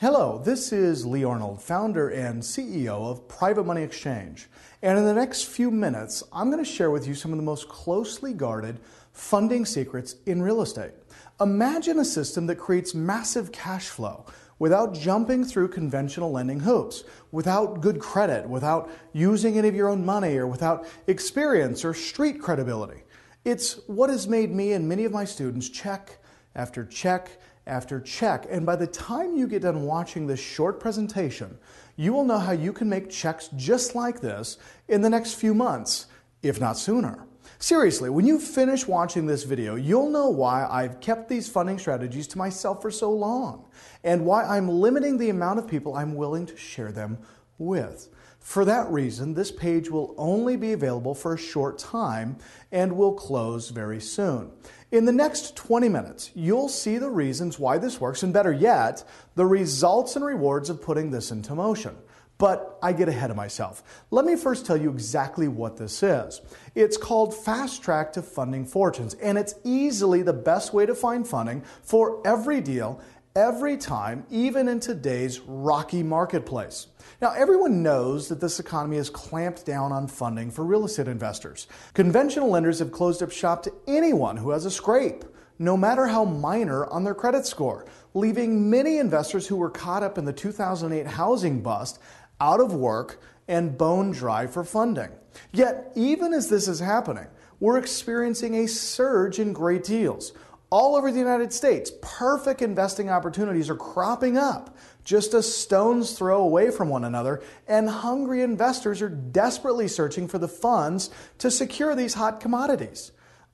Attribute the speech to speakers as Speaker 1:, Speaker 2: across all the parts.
Speaker 1: Hello, this is Lee Arnold, founder and CEO of Private Money Exchange. And in the next few minutes, I'm going to share with you some of the most closely guarded funding secrets in real estate. Imagine a system that creates massive cash flow without jumping through conventional lending hoops, without good credit, without using any of your own money, or without experience or street credibility. It's what has made me and many of my students check after check after check. And by the time you get done watching this short presentation, you will know how you can make checks just like this in the next few months, if not sooner. Seriously, when you finish watching this video, you'll know why I've kept these funding strategies to myself for so long, and why I'm limiting the amount of people I'm willing to share them with. For that reason, this page will only be available for a short time and will close very soon. In the next 20 minutes, you'll see the reasons why this works, and better yet, the results and rewards of putting this into motion. But I get ahead of myself. Let me first tell you exactly what this is. It's called Fast Track to Funding Fortunes, and it's easily the best way to find funding for every deal, every time, even in today's rocky marketplace. Now, everyone knows that this economy has clamped down on funding for real estate investors. Conventional lenders have closed up shop to anyone who has a scrape, no matter how minor, on their credit score, leaving many investors who were caught up in the 2008 housing bust out of work and bone dry for funding. Yet, even as this is happening, we're experiencing a surge in great deals. All over the United States, perfect investing opportunities are cropping up, just a stone's throw away from one another, and hungry investors are desperately searching for the funds to secure these hot commodities.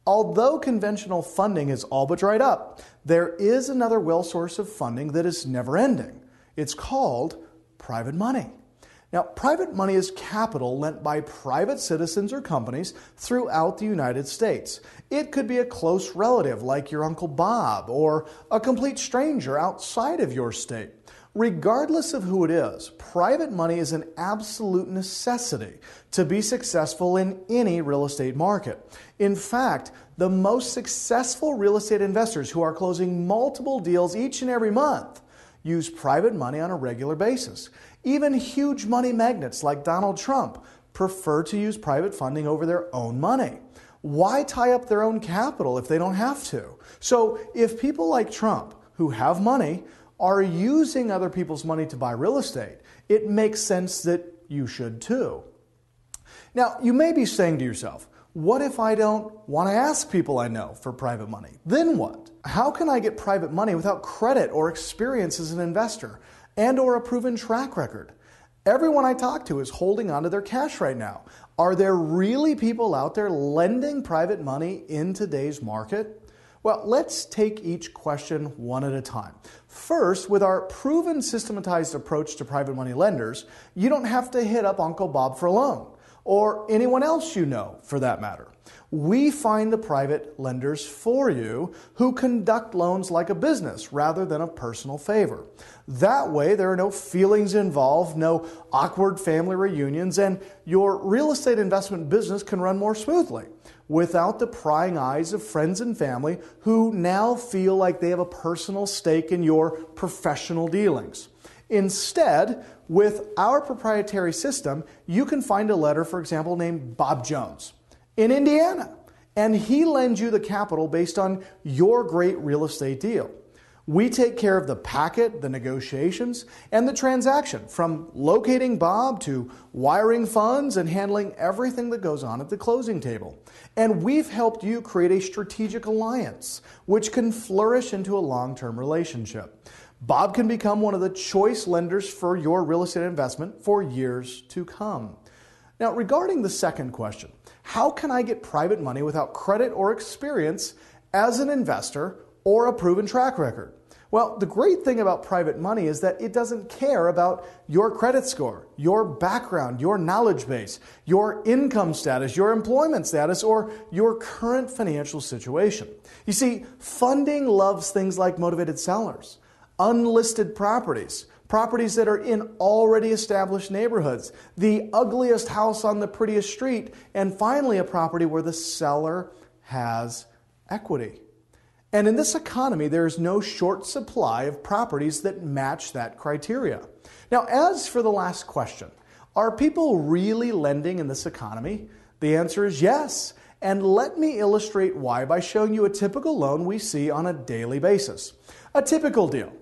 Speaker 1: Although conventional funding is all but dried up, there is another well source of funding that is never ending. It's called private money. Now, private money is capital lent by private citizens or companies throughout the United States. It could be a close relative like your Uncle Bob, or a complete stranger outside of your state. Regardless of who it is, private money is an absolute necessity to be successful in any real estate market. In fact, the most successful real estate investors who are closing multiple deals each and every month use private money on a regular basis. Even huge money magnates like Donald Trump prefer to use private funding over their own money. Why tie up their own capital if they don't have to? So if people like Trump, who have money, are using other people's money to buy real estate, it makes sense that you should too. Now, you may be saying to yourself, what if I don't want to ask people I know for private money? Then what? How can I get private money without credit or experience as an investor and or a proven track record? Everyone I talk to is holding onto their cash right now. Are there really people out there lending private money in today's market? Well, let's take each question one at a time. First, with our proven systematized approach to private money lenders, you don't have to hit up Uncle Bob for a loan, or anyone else you know for that matter. We find the private lenders for you who conduct loans like a business rather than a personal favor. That way, there are no feelings involved, no awkward family reunions, and your real estate investment business can run more smoothly without the prying eyes of friends and family who now feel like they have a personal stake in your professional dealings. Instead, with our proprietary system, you can find a lender, for example, named Bob Jones in Indiana, and he lends you the capital based on your great real estate deal. We take care of the packet, the negotiations, and the transaction, from locating Bob to wiring funds and handling everything that goes on at the closing table. And we've helped you create a strategic alliance, which can flourish into a long-term relationship. Bob can become one of the choice lenders for your real estate investment for years to come. Now, regarding the second question, how can I get private money without credit or experience as an investor or a proven track record? Well, the great thing about private money is that it doesn't care about your credit score, your background, your knowledge base, your income status, your employment status, or your current financial situation. You see, funding loves things like motivated sellers, unlisted properties, properties that are in already established neighborhoods, the ugliest house on the prettiest street, and finally a property where the seller has equity. And in this economy, there is no short supply of properties that match that criteria. Now, as for the last question, are people really lending in this economy? The answer is yes. And let me illustrate why by showing you a typical loan we see on a daily basis. A typical deal.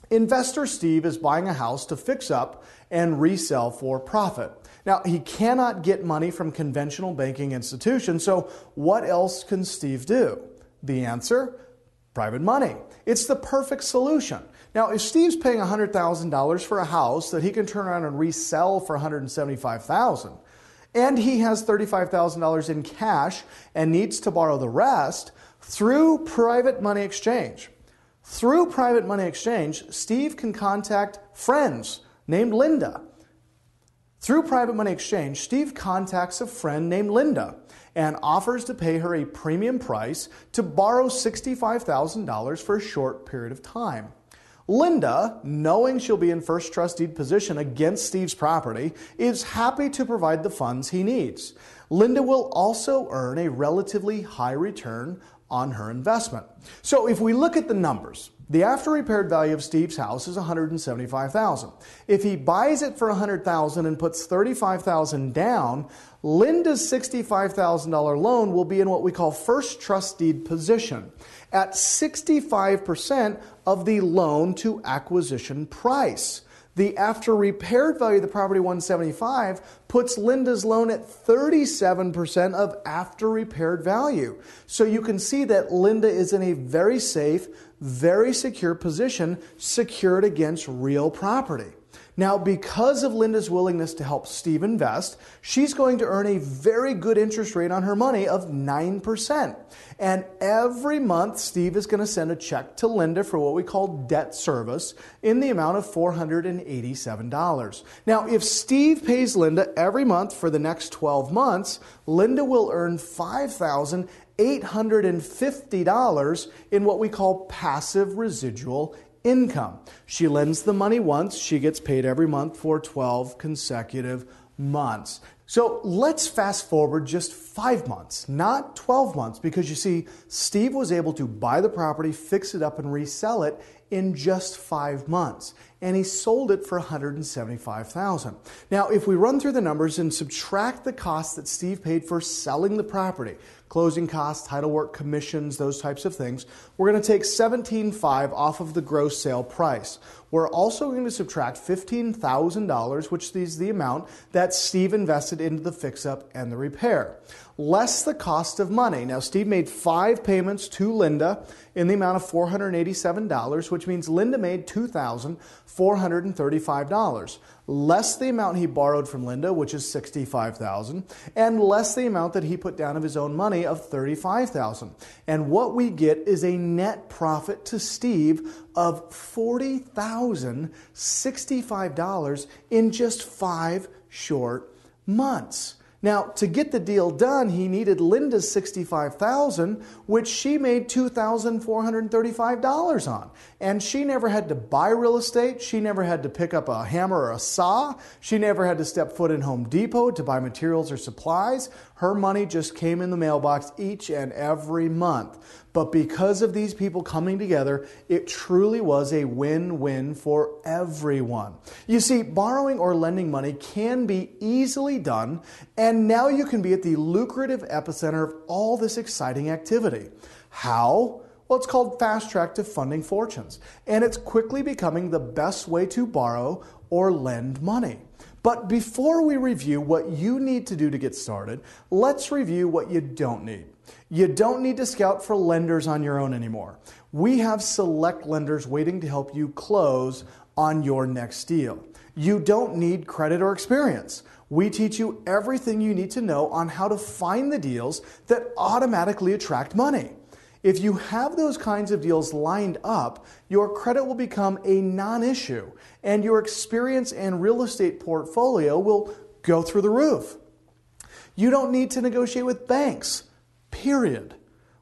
Speaker 1: Investor Steve is buying a house to fix up and resell for profit. Now, he cannot get money from conventional banking institutions, so what else can Steve do? The answer? Private money. It's the perfect solution. Now, if Steve's paying $100,000 for a house that he can turn around and resell for $175,000, and he has $35,000 in cash and needs to borrow the rest through private money exchange. Through private money exchange, Steve can contact friends named Linda. Through private money exchange, Steve contacts a friend named Linda and offers to pay her a premium price to borrow $65,000 for a short period of time. Linda, knowing she'll be in first trust deed position against Steve's property, is happy to provide the funds he needs. Linda will also earn a relatively high return on her investment. So if we look at the numbers, the after repaired value of Steve's house is $175,000. If he buys it for $100,000 and puts $35,000 down, Linda's $65,000 loan will be in what we call first trust deed position at 65% of the loan to acquisition price. The after repaired value of the property, $175,000, puts Linda's loan at 37% of after repaired value. So you can see that Linda is in a very safe, very secure position, secured against real property. Now, because of Linda's willingness to help Steve invest, she's going to earn a very good interest rate on her money of 9%. And every month, Steve is going to send a check to Linda for what we call debt service in the amount of $487. Now, if Steve pays Linda every month for the next 12 months, Linda will earn $5,850 in what we call passive residual income. She lends the money once, she gets paid every month for 12 consecutive months. So let's fast forward just 5 months, not 12 months, because you see, Steve was able to buy the property, fix it up, and resell it in just 5 months. And he sold it for $175,000. Now, if we run through the numbers and subtract the cost that Steve paid for selling the property, closing costs, title work, commissions, those types of things, we're going to take $17,500 off of the gross sale price. We're also going to subtract $15,000, which is the amount that Steve invested into the fix-up and the repair, less the cost of money. Now, Steve made 5 payments to Linda in the amount of $487, which means Linda made $2,435, less the amount he borrowed from Linda, which is $65,000, and less the amount that he put down of his own money of $35,000. And what we get is a net profit to Steve of $40,065 in just 5 short months. Now, to get the deal done, he needed Linda's $65,000, which she made $2,435 on. And she never had to buy real estate. She never had to pick up a hammer or a saw. She never had to step foot in Home Depot to buy materials or supplies. Her money just came in the mailbox each and every month. But because of these people coming together, it truly was a win-win for everyone. You see, borrowing or lending money can be easily done, and now you can be at the lucrative epicenter of all this exciting activity. How? Well, it's called Fast Track to Funding Fortunes, and it's quickly becoming the best way to borrow or lend money. But before we review what you need to do to get started, let's review what you don't need. You don't need to scout for lenders on your own anymore. We have select lenders waiting to help you close on your next deal. You don't need credit or experience. We teach you everything you need to know on how to find the deals that automatically attract money. If you have those kinds of deals lined up, your credit will become a non-issue, and your experience and real estate portfolio will go through the roof. You don't need to negotiate with banks, period.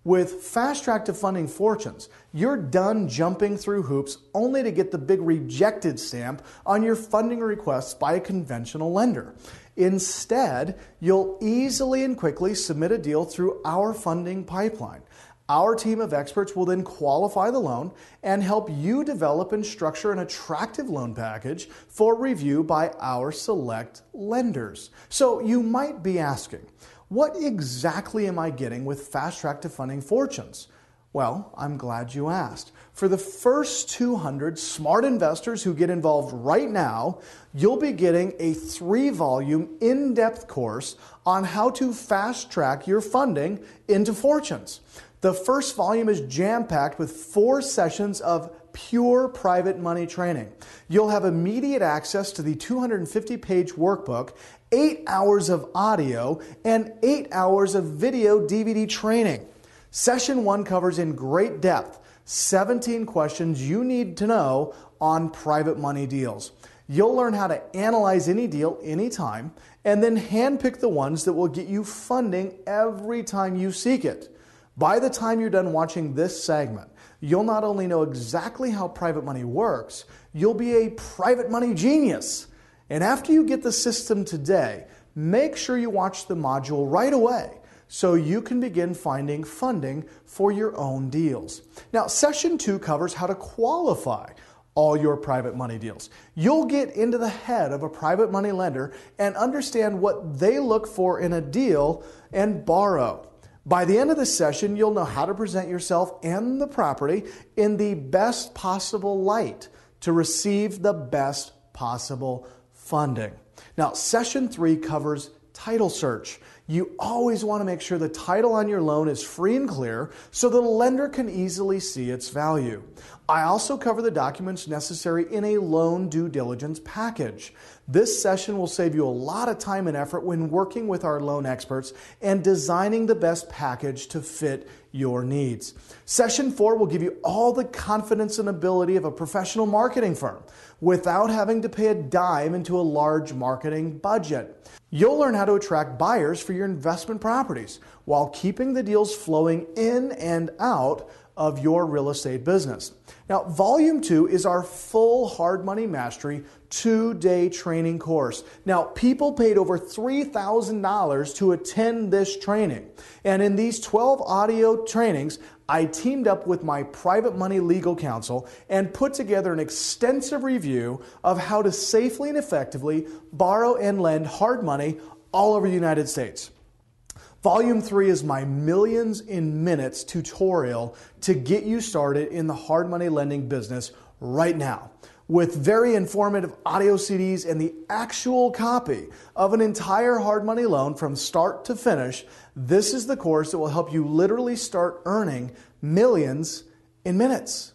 Speaker 1: With Fast Track to Funding Fortunes, you're done jumping through hoops only to get the big rejected stamp on your funding requests by a conventional lender. Instead, you'll easily and quickly submit a deal through our funding pipeline. Our team of experts will then qualify the loan and help you develop and structure an attractive loan package for review by our select lenders. So you might be asking, what exactly am I getting with Fast Track to Funding Fortunes? Well, I'm glad you asked. For the first 200 smart investors who get involved right now, you'll be getting a 3-volume in-depth course on how to fast track your funding into fortunes. The first volume is jam-packed with 4 sessions of pure private money training. You'll have immediate access to the 250-page workbook, 8 hours of audio, and 8 hours of video DVD training. Session 1 covers in great depth 17 questions you need to know on private money deals. You'll learn how to analyze any deal anytime and then handpick the ones that will get you funding every time you seek it. By the time you're done watching this segment, you'll not only know exactly how private money works, you'll be a private money genius. And after you get the system today, make sure you watch the module right away so you can begin finding funding for your own deals. Now, Session 2 covers how to qualify all your private money deals. You'll get into the head of a private money lender and understand what they look for in a deal and borrow. By the end of the session, you'll know how to present yourself and the property in the best possible light to receive the best possible funding. Now, Session 3 covers title search. You always want to make sure the title on your loan is free and clear so the lender can easily see its value. I also cover the documents necessary in a loan due diligence package. This session will save you a lot of time and effort when working with our loan experts and designing the best package to fit your needs. Session 4 will give you all the confidence and ability of a professional marketing firm without having to pay a dime into a large marketing budget. You'll learn how to attract buyers for your investment properties while keeping the deals flowing in and out of your real estate business. Now, Volume 2 is our full Hard Money Mastery 2-day training course. Now, people paid over $3,000 to attend this training. And in these 12 audio trainings, I teamed up with my private money legal counsel and put together an extensive review of how to safely and effectively borrow and lend hard money all over the United States. Volume 3 is my millions in minutes tutorial to get you started in the hard money lending business right now. With very informative audio CDs and the actual copy of an entire hard money loan from start to finish, this is the course that will help you literally start earning millions in minutes.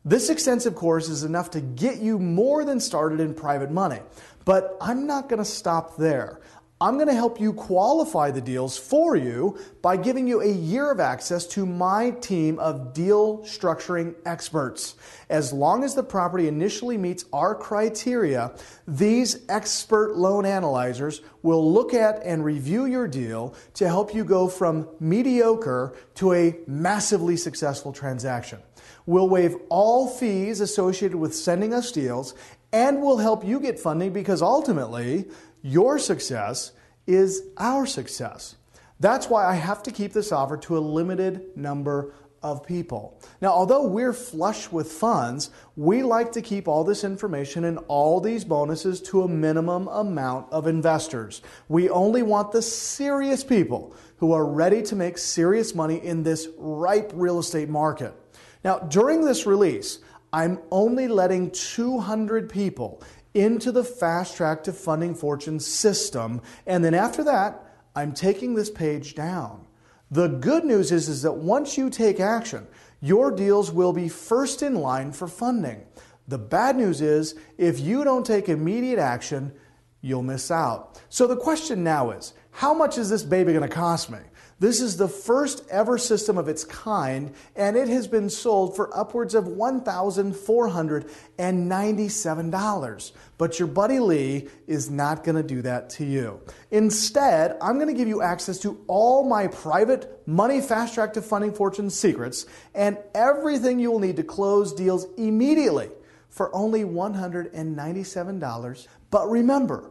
Speaker 1: This extensive course is enough to get you more than started in private money. But I'm not going to stop there. I'm going to help you qualify the deals for you by giving you a year of access to my team of deal structuring experts. As long as the property initially meets our criteria, these expert loan analyzers will look at and review your deal to help you go from mediocre to a massively successful transaction. We'll waive all fees associated with sending us deals, and we'll help you get funding because ultimately, your success is our success. That's why I have to keep this offer to a limited number of people. Now, although we're flush with funds, we like to keep all this information and all these bonuses to a minimum amount of investors. We only want the serious people who are ready to make serious money in this ripe real estate market. Now, during this release, I'm only letting 200 people into the Fast Track to Funding Fortunes system, and then after that, I'm taking this page down. The good news is that once you take action, your deals will be first in line for funding. The bad news is, if you don't take immediate action, you'll miss out. So the question now is, how much is this baby going to cost me? This is the first ever system of its kind, and it has been sold for upwards of $1,497. But your buddy Lee is not going to do that to you. Instead, I'm going to give you access to all my private money Fast Track to Funding Fortunes secrets and everything you will need to close deals immediately for only $197. But remember,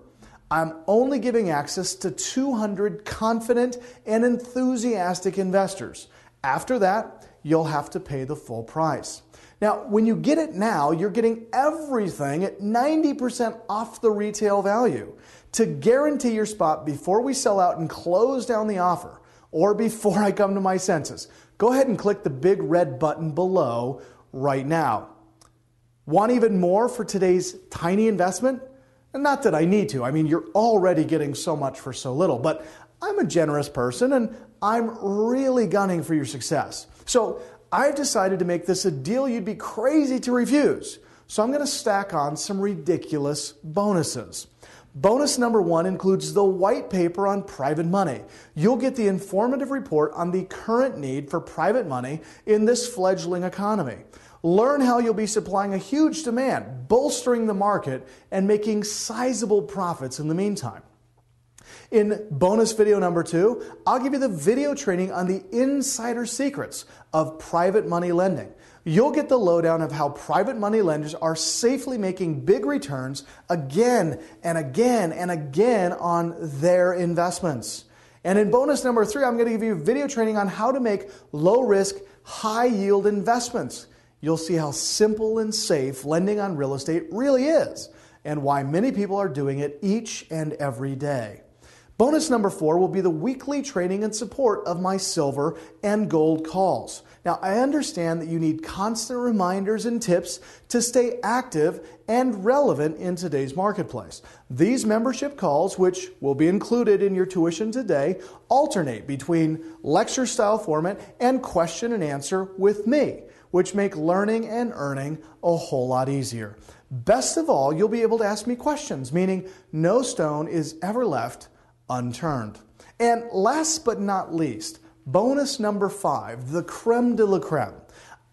Speaker 1: I'm only giving access to 200 confident and enthusiastic investors. After that, you'll have to pay the full price. Now, when you get it now, you're getting everything at 90% off the retail value. To guarantee your spot before we sell out and close down the offer, or before I come to my senses, go ahead and click the big red button below right now. Want even more for today's tiny investment? And not that I need to. I mean, you're already getting so much for so little, but I'm a generous person and I'm really gunning for your success. So I've decided to make this a deal you'd be crazy to refuse. So I'm going to stack on some ridiculous bonuses. Bonus number 1 includes the white paper on private money. You'll get the informative report on the current need for private money in this fledgling economy. Learn how you'll be supplying a huge demand, bolstering the market, and making sizable profits in the meantime. In bonus video number 2, I'll give you the video training on the insider secrets of private money lending. You'll get the lowdown of how private money lenders are safely making big returns again and again and again on their investments. And in bonus number 3, I'm going to give you video training on how to make low-risk, high-yield investments. You'll see how simple and safe lending on real estate really is and why many people are doing it each and every day. Bonus number 4 will be the weekly training and support of my silver and gold calls. Now, I understand that you need constant reminders and tips to stay active and relevant in today's marketplace. These membership calls, which will be included in your tuition today, alternate between lecture-style format and question and answer with me, which make learning and earning a whole lot easier. Best of all, you'll be able to ask me questions, meaning no stone is ever left unturned. And last but not least, bonus number 5, the creme de la creme.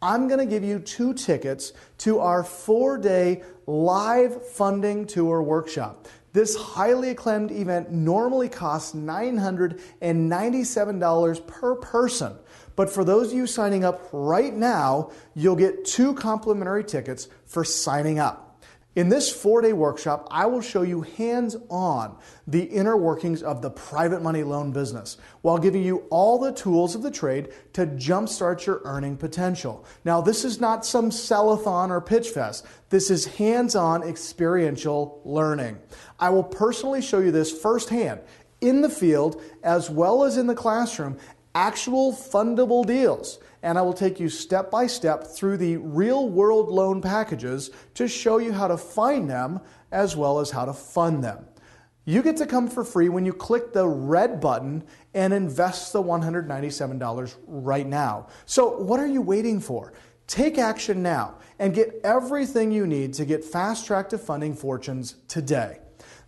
Speaker 1: I'm going to give you 2 tickets to our 4-day live funding tour workshop. This highly acclaimed event normally costs $997 per person. But for those of you signing up right now, you'll get 2 complimentary tickets for signing up. In this 4-day workshop, I will show you hands-on the inner workings of the private money loan business while giving you all the tools of the trade to jumpstart your earning potential. Now, this is not some sell-a-thon or pitch fest. This is hands-on experiential learning. I will personally show you this firsthand in the field as well as in the classroom, actual fundable deals. And I will take you step by step through the real-world loan packages to show you how to find them as well as how to fund them. You get to come for free when you click the red button and invest the $197 right now. So what are you waiting for? Take action now and get everything you need to get fast-track to funding fortunes today.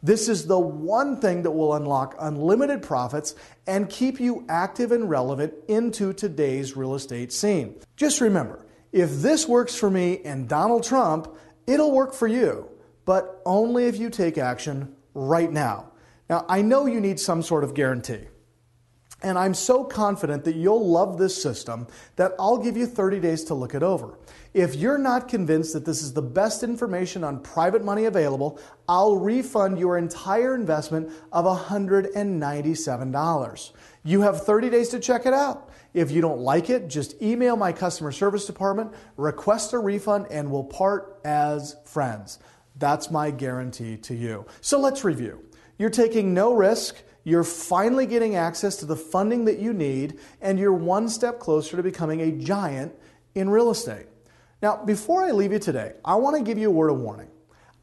Speaker 1: This is the one thing that will unlock unlimited profits and keep you active and relevant into today's real estate scene. Just remember, if this works for me and Donald Trump, it'll work for you, but only if you take action right now. Now, I know you need some sort of guarantee, and I'm so confident that you'll love this system that I'll give you 30 days to look it over. If you're not convinced that this is the best information on private money available, I'll refund your entire investment of $197. You have 30 days to check it out. If you don't like it, just email my customer service department, request a refund, and we'll part as friends. That's my guarantee to you. So let's review. You're taking no risk. You're finally getting access to the funding that you need, and you're one step closer to becoming a giant in real estate. Now, before I leave you today, I want to give you a word of warning.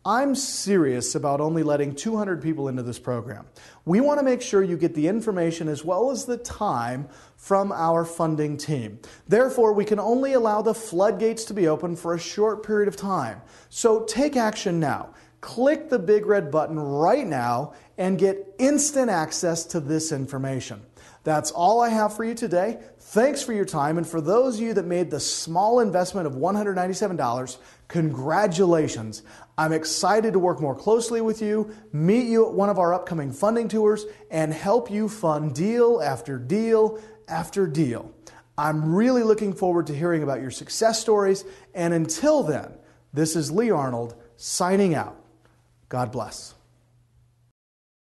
Speaker 1: I'm serious about only letting 200 people into this program. We want to make sure you get the information as well as the time from our funding team. Therefore, we can only allow the floodgates to be open for a short period of time. So take action now. Click the big red button right now and get instant access to this information. That's all I have for you today. Thanks for your time, and for those of you that made the small investment of $197, congratulations. I'm excited to work more closely with you, meet you at one of our upcoming funding tours, and help you fund deal after deal after deal. I'm really looking forward to hearing about your success stories, and until then, this is Lee Arnold signing out. God bless.